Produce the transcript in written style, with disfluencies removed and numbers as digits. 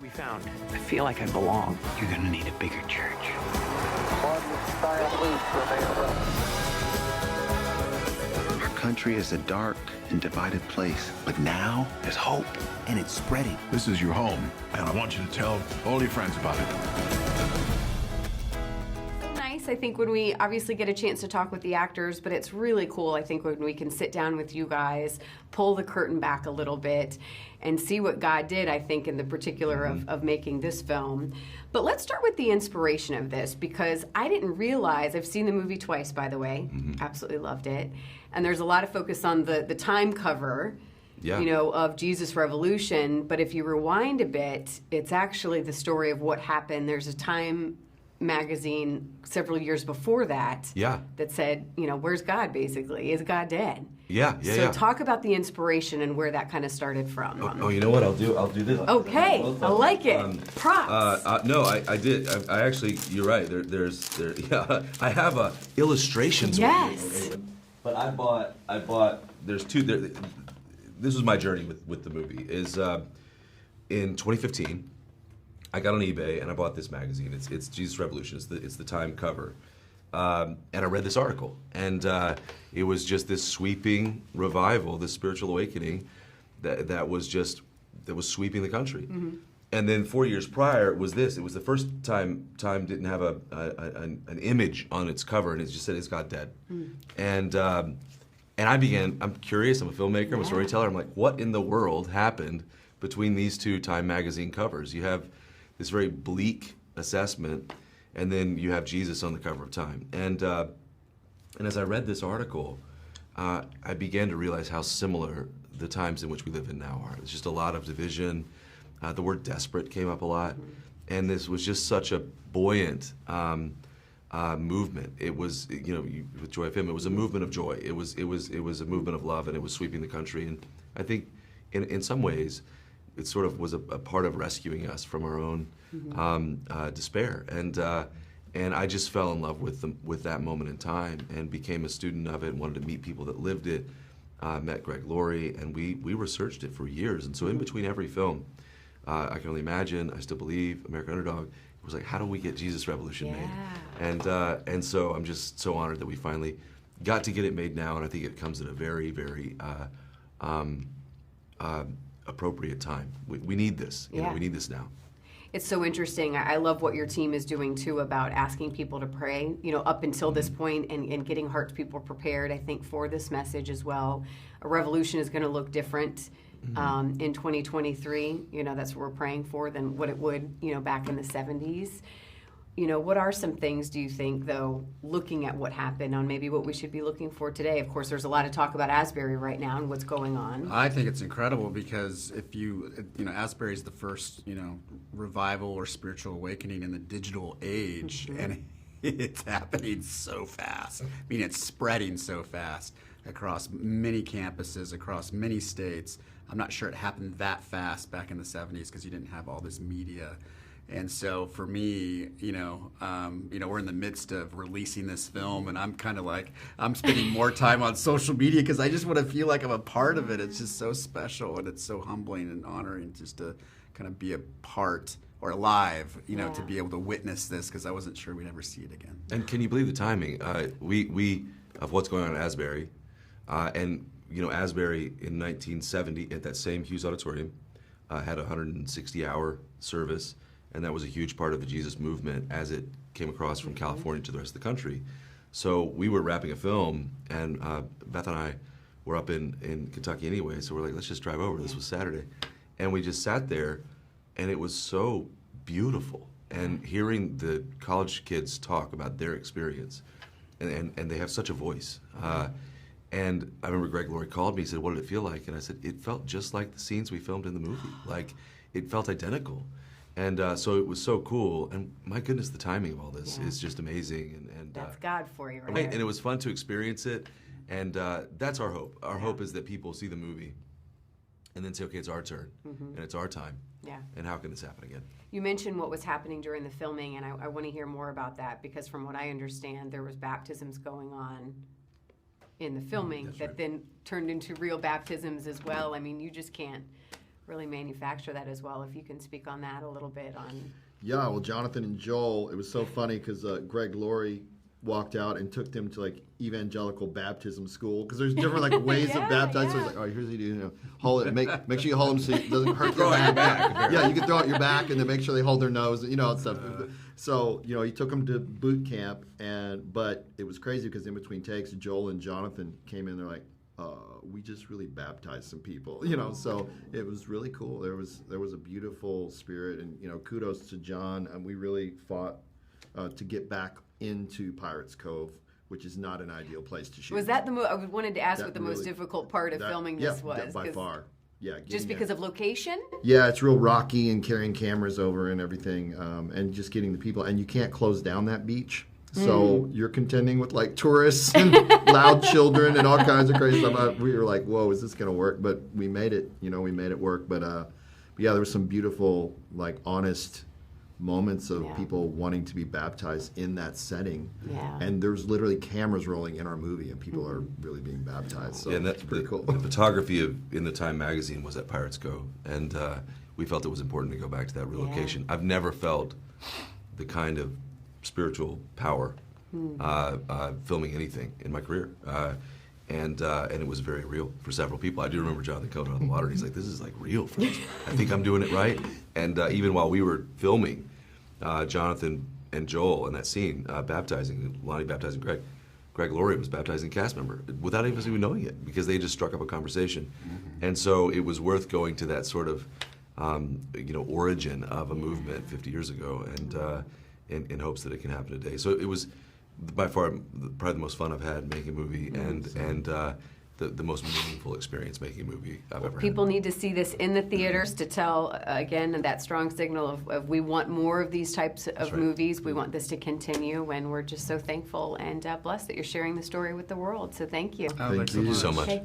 we found. I feel like I belong. You're gonna need a bigger church. Our country is a dark and divided place, but now there's hope, and it's spreading. This is your home, and I want you to tell all your friends about it. I think when we obviously get a chance to talk with the actors, but it's really cool, I think, when we can sit down with you guys, pull the curtain back a little bit, and see what God did, I think, in the particular of making this film. But let's start with the inspiration of this, because I didn't realize, I've seen the movie twice, by the way, absolutely loved it, and there's a lot of focus on the time cover, you know, of Jesus Revolution, but if you rewind a bit, it's actually the story of what happened. There's a Time magazine several years before that that said, you know, where's God, basically? Is God dead? So talk about the inspiration and where that kind of started from. Oh, you know what? I'll do this. Okay, I like it. Props. No, I did. I actually, you're right. I have illustrations. Yes. But I bought. There's two. This was my journey with the movie. Is in 2015. I got on eBay and I bought this magazine. It's Jesus Revolution. It's the Time cover, and I read this article, and it was just this sweeping revival, this spiritual awakening that was sweeping the country. And then 4 years prior was this. It was the first time Time didn't have an image on its cover, and it just said, "Is God dead?" And I'm curious. I'm a filmmaker. I'm a storyteller. I'm like, what in the world happened between these two Time magazine covers? You have this very bleak assessment, and then you have Jesus on the cover of Time. And as I read this article, I began to realize how similar the times in which we live in now are. There's just a lot of division. The word desperate came up a lot. And this was just such a buoyant movement. It was, you know, with Joy FM, it was a movement of joy. It was a movement of love, and it was sweeping the country. And I think in some ways, it sort of was a part of rescuing us from our own despair, and I just fell in love with that moment in time and became a student of it. And wanted to meet people that lived it. Met Greg Laurie, and we researched it for years. And so in between every film, I Can Only Imagine, I Still Believe, American Underdog, it was like, how do we get Jesus Revolution made? And so I'm just so honored that we finally got to get it made now, and I think it comes at a very, very appropriate time. We need this. You know, we need this now. It's so interesting. I love what your team is doing too about asking people to pray, you know, up until this point, and getting hearts people prepared, I think, for this message as well. A revolution is going to look different in 2023. You know, that's what we're praying for than what it would, you know, back in the 70s. You know, what are some things, do you think, though, looking at what happened, on maybe what we should be looking for today? Of course, there's a lot of talk about Asbury right now and what's going on. I think it's incredible because if you know, Asbury is the first, you know, revival or spiritual awakening in the digital age, and it's happening so fast. I mean, it's spreading so fast across many campuses, across many states. I'm not sure it happened that fast back in the 70s because you didn't have all this media. And so for me, you know, we're in the midst of releasing this film, and I'm kind of like, I'm spending more time on social media because I just want to feel like I'm a part of it. It's just so special, and it's so humbling and honoring just to kind of be a part or alive, you know, to be able to witness this, because I wasn't sure we'd ever see it again. And can you believe the timing? We of what's going on at Asbury, and you know, Asbury in 1970 at that same Hughes Auditorium had a 160-hour service. And that was a huge part of the Jesus movement as it came across from California to the rest of the country. So we were wrapping a film, and Beth and I were up in Kentucky anyway, so we're like, let's just drive over. This was Saturday. And we just sat there, and it was so beautiful. And hearing the college kids talk about their experience, and they have such a voice. And I remember Greg Laurie called me, he said, what did it feel like? And I said, it felt just like the scenes we filmed in the movie. Like, it felt identical. And so it was so cool, and my goodness, the timing of all this is just amazing. And that's God for you, right? And it was fun to experience it, and that's our hope. Our hope is that people see the movie and then say, okay, it's our turn, and it's our time, and how can this happen again? You mentioned what was happening during the filming, and I want to hear more about that, because from what I understand, there was baptisms going on in the filming then turned into real baptisms as well. I mean, you just can't really manufacture that as well. If you can speak on that a little bit on. Yeah, well, Jonathan and Joel, it was so funny because Greg Laurie walked out and took them to like evangelical baptism school because there's different like ways of baptizing. So it's like, all right, here's what you do. You know, hold it. Make sure you hold them so it doesn't hurt your back. Yeah, you can throw it your back and then make sure they hold their nose. You know, and stuff. So he took them to boot camp, but it was crazy because in between takes, Joel and Jonathan came in. They're like, we just really baptized some people. So it was really cool. There was a beautiful spirit, and kudos to Jon. And we really fought to get back into Pirates Cove, which is not an ideal place to shoot. Was that I wanted to ask what the most difficult part of filming this was. By far. Yeah, just because of location? Yeah, it's real rocky and carrying cameras over and everything, and just getting the people. And you can't close down that beach. So you're contending with like tourists and loud children and all kinds of crazy stuff. We were like, whoa, is this going to work? But we made it, we made it work. But yeah, there were some beautiful, like honest moments of people wanting to be baptized in that setting. Yeah. And there's literally cameras rolling in our movie and people are really being baptized. So that's pretty cool. The photography in the Time magazine was at Pirates Cove, and we felt it was important to go back to that relocation. I've never felt the kind of spiritual power filming anything in my career. And it was very real for several people. I do remember Jonathan coming out of the water, and he's like, this is like real for us. I think I'm doing it right. And even while we were filming, Jonathan and Joel in that scene, baptizing, Lonnie baptizing Greg Laurie was baptizing a cast member without any of us even knowing it, because they just struck up a conversation. And so it was worth going to that sort of origin of a movement 50 years ago, and in hopes that it can happen today. So it was by far probably the most fun I've had making a movie, and the most meaningful experience making a movie I've ever had. People need to see this in the theaters to tell, again, that strong signal of we want more of these types of movies. We want this to continue, and we're just so thankful and blessed that you're sharing the story with the world. So thank you. Thank you so much. Okay.